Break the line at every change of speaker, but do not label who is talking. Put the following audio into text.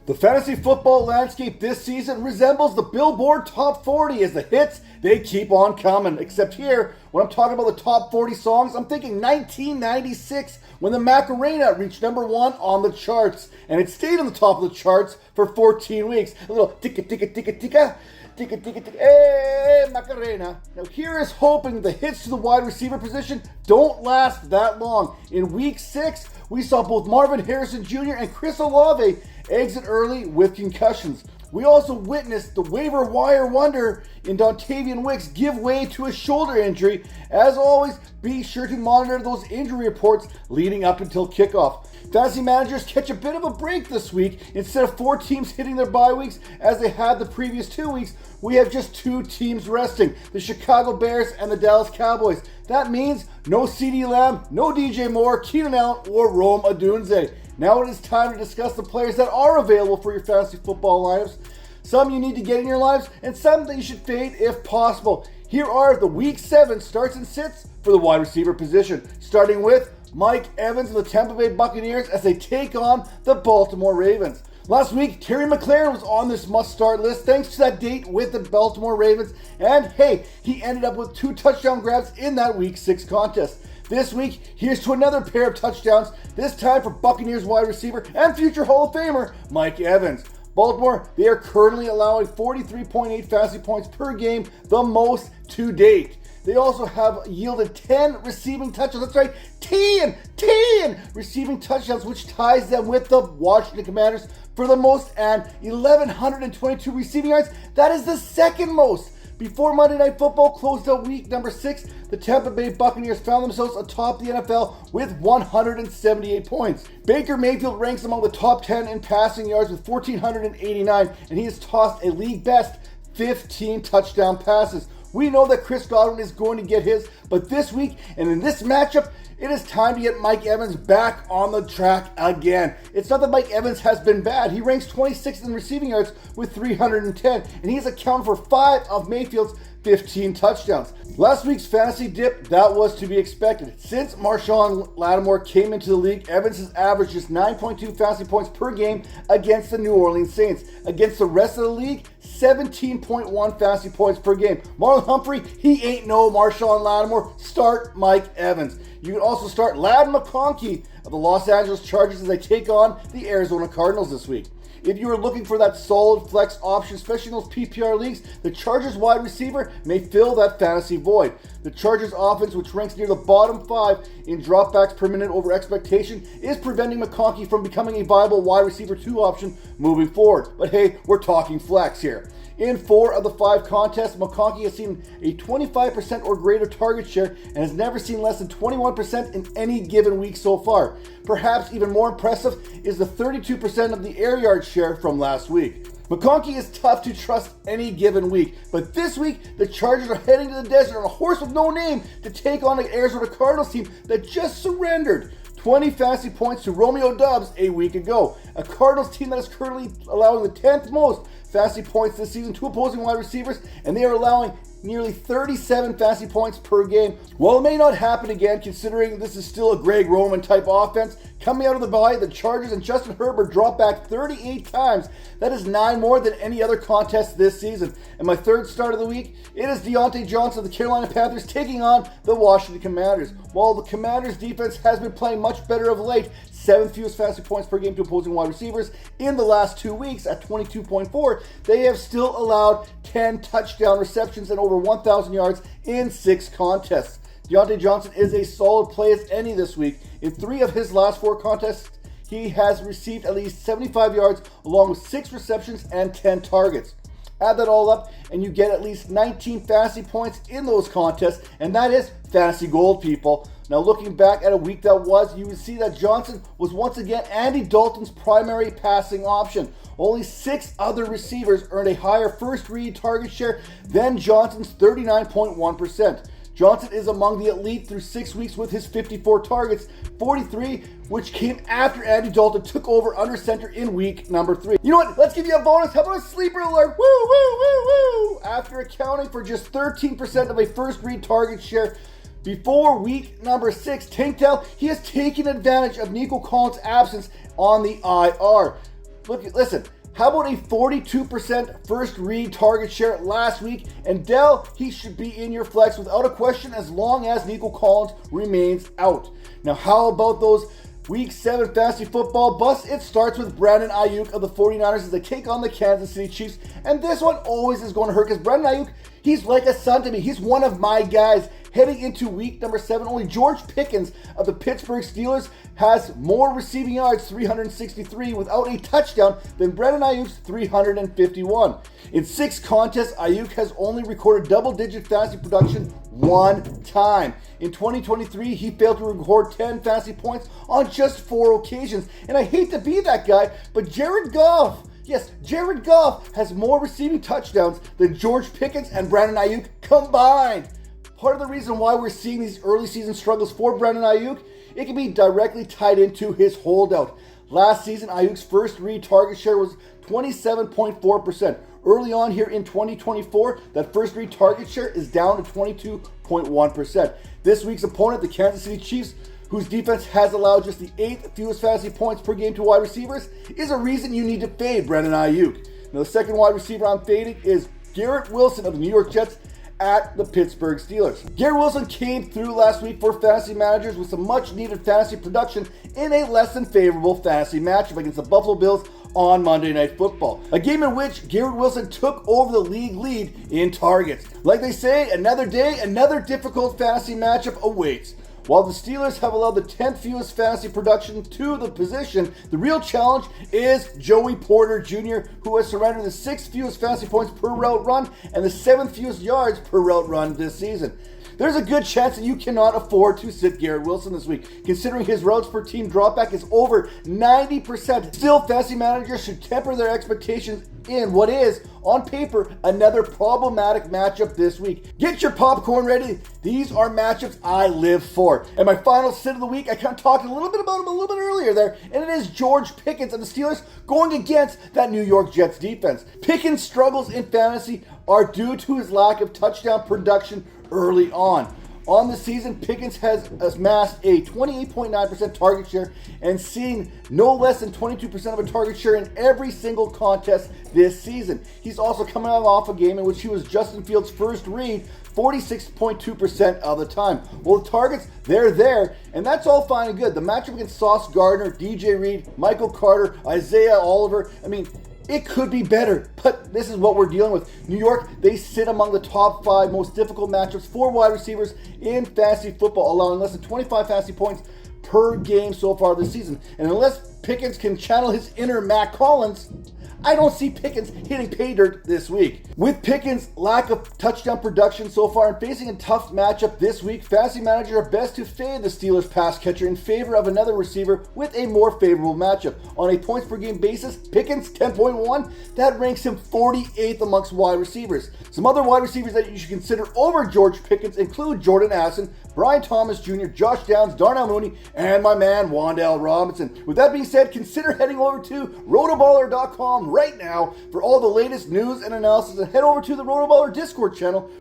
The fantasy football landscape this season resembles the Billboard Top 40 as the hits, they keep on coming. Except here, when I'm talking about the top 40 songs, I'm thinking 1996 when the Macarena reached number 1 on the charts. And it stayed on the top of the charts for 14 weeks. A little ticka ticka ticka ticka. Ticka ticka ticka, hey Macarena. Now here is hoping the hits to the wide receiver position don't last that long. In week 6, we saw both Marvin Harrison Jr. and Chris Olave exit early with concussions. We also witnessed the waiver wire wonder in Dontavian Wicks give way to a shoulder injury. As always, be sure to monitor those injury reports leading up until kickoff. Fantasy managers catch a bit of a break this week. Instead of 4 teams hitting their bye weeks as they had the previous 2 weeks, we have just 2 teams resting, the Chicago Bears and the Dallas Cowboys. That means no CeeDee Lamb, no DJ Moore, Keenan Allen, or Rome Odunze. Now it is time to discuss the players that are available for your fantasy football lineups. Some you need to get in your lives, and some that you should fade if possible. Here are the Week 7 starts and sits for the wide receiver position, starting with Mike Evans and the Tampa Bay Buccaneers as they take on the Baltimore Ravens. Last week, Terry McLaurin was on this must-start list thanks to that date with the Baltimore Ravens, and hey, he ended up with 2 touchdown grabs in that Week 6 contest. This week, here's to another pair of touchdowns, this time for Buccaneers wide receiver and future Hall of Famer, Mike Evans. Baltimore, they are currently allowing 43.8 fantasy points per game, the most to date. They also have yielded 10 receiving touchdowns. That's right, 10 receiving touchdowns, which ties them with the Washington Commanders for the most and 1,122 receiving yards. That is the second most. Before Monday Night Football closed out week number 6, the Tampa Bay Buccaneers found themselves atop the NFL with 178 points. Baker Mayfield ranks among the top 10 in passing yards with 1,489, and he has tossed a league best 15 touchdown passes. We know that Chris Godwin is going to get his, but this week and in this matchup, it is time to get Mike Evans back on the track again. It's not that Mike Evans has been bad. He ranks 26th in receiving yards with 310, and he's accounted for 5 of Mayfield's 15 touchdowns. Last week's fantasy dip, that was to be expected. Since Marshawn Lattimore came into the league, Evans has averaged just 9.2 fantasy points per game against the New Orleans Saints. Against the rest of the league, 17.1 fantasy points per game. Marlon Humphrey, he ain't no Marshawn Lattimore. Start Mike Evans. You can also start Ladd McConkey of the Los Angeles Chargers as they take on the Arizona Cardinals this week. If you are looking for that solid flex option, especially in those PPR leagues, the Chargers wide receiver may fill that fantasy void. The Chargers offense, which ranks near the bottom 5 in dropbacks per minute over expectation, is preventing McConkey from becoming a viable wide receiver 2 option moving forward. But hey, we're talking flex here. In 4 of the 5 contests, McConkey has seen a 25% or greater target share and has never seen less than 21% in any given week so far. Perhaps even more impressive is the 32% of the air yard share from last week. McConkey is tough to trust any given week, but this week the Chargers are heading to the desert on a horse with no name to take on the Arizona Cardinals team that just surrendered 20 fantasy points to Romeo Doubs a week ago. A Cardinals team that is currently allowing the 10th most fantasy points this season to opposing wide receivers, and they are allowing nearly 37 fantasy points per game. While it may not happen again, considering this is still a Greg Roman type offense, coming out of the bye, the Chargers and Justin Herbert dropped back 38 times. That is 9 more than any other contest this season. And my third start of the week, it is Deontay Johnson of the Carolina Panthers taking on the Washington Commanders. While the Commanders defense has been playing much better of late, 7th fewest fantasy points per game to opposing wide receivers in the last 2 weeks at 22.4, they have still allowed 10 touchdown receptions and over 1,000 yards in 6 contests. Deontay Johnson is a solid play as any this week. In 3 of his last 4 contests, he has received at least 75 yards along with 6 receptions and 10 targets. Add that all up and you get at least 19 fantasy points in those contests, and that is fantasy gold, people. Now looking back at a week that was, you would see that Johnson was once again Andy Dalton's primary passing option. Only 6 other receivers earned a higher first read target share than Johnson's 39.1%. Johnson is among the elite through 6 weeks with his 54 targets, 43 which came after Andy Dalton took over under center in week number 3. You know what? Let's give you a bonus. How about a sleeper alert? Woo, woo, woo, woo! After accounting for just 13% of a first read target share before week number 6, Tank Dell, he has taken advantage of Nico Collins' absence on the IR. listen, how about a 42% first read target share last week? And Dell, he should be in your flex without a question as long as Nico Collins remains out. Now, how about those Week 7 fantasy football busts? It starts with Brandon Ayuk of the 49ers as they take on the Kansas City Chiefs. And this one always is going to hurt because Brandon Ayuk, he's like a son to me. He's one of my guys. Heading into week number 7, only George Pickens of the Pittsburgh Steelers has more receiving yards, 363, without a touchdown than Brandon Ayuk's 351. In 6 contests, Ayuk has only recorded double-digit fantasy production one time. In 2023, he failed to record 10 fantasy points on just 4 occasions. And I hate to be that guy, but Jared Goff, yes, Jared Goff has more receiving touchdowns than George Pickens and Brandon Ayuk combined. Part of the reason why we're seeing these early season struggles for Brandon Ayuk, it can be directly tied into his holdout. Last season, Ayuk's first read target share was 27.4%. Early on here in 2024, that first read target share is down to 22.1%. This week's opponent, the Kansas City Chiefs, whose defense has allowed just the 8th fewest fantasy points per game to wide receivers, is a reason you need to fade Brandon Ayuk. Now, the second wide receiver I'm fading is Garrett Wilson of the New York Jets at the Pittsburgh Steelers. Garrett Wilson came through last week for fantasy managers with some much needed fantasy production in a less than favorable fantasy matchup against the Buffalo Bills on Monday Night Football. A game in which Garrett Wilson took over the league lead in targets. Like they say, another day, another difficult fantasy matchup awaits. While the Steelers have allowed the 10th fewest fantasy production to the position, the real challenge is Joey Porter Jr., who has surrendered the 6th fewest fantasy points per route run and the 7th fewest yards per route run this season. There's a good chance that you cannot afford to sit Garrett Wilson this week, considering his routes per team dropback is over 90%. Still, fantasy managers should temper their expectations in what is, on paper, another problematic matchup this week. Get your popcorn ready. These are matchups I live for. And my final sit of the week, I kind of talked a little bit about him a little bit earlier there, and it is George Pickens and the Steelers going against that New York Jets defense. Pickens' struggles in fantasy are due to his lack of touchdown production early on. On the season, Pickens has amassed a 28.9% target share and seen no less than 22% of a target share in every single contest this season. He's also coming off a game in which he was Justin Fields' first read 46.2% of the time. Well, the targets, they're there, and that's all fine and good. The matchup against Sauce Gardner, DJ Reed, Michael Carter, Isaiah Oliver, it could be better, but this is what we're dealing with. New York, they sit among the top 5 most difficult matchups for wide receivers in fantasy football, allowing less than 25 fantasy points per game so far this season. And unless Pickens can channel his inner Matt Collins, I don't see Pickens hitting pay dirt this week. With Pickens' lack of touchdown production so far and facing a tough matchup this week, fantasy managers are best to fade the Steelers pass catcher in favor of another receiver with a more favorable matchup. On a points per game basis, Pickens 10.1, that ranks him 48th amongst wide receivers. Some other wide receivers that you should consider over George Pickens include Jordan Addison, Brian Thomas Jr., Josh Downs, Darnell Mooney, and my man Wan'Dale Robinson. With that being said, consider heading over to RotoBaller.com right now for all the latest news and analysis, and head over to the RotoBaller Discord channel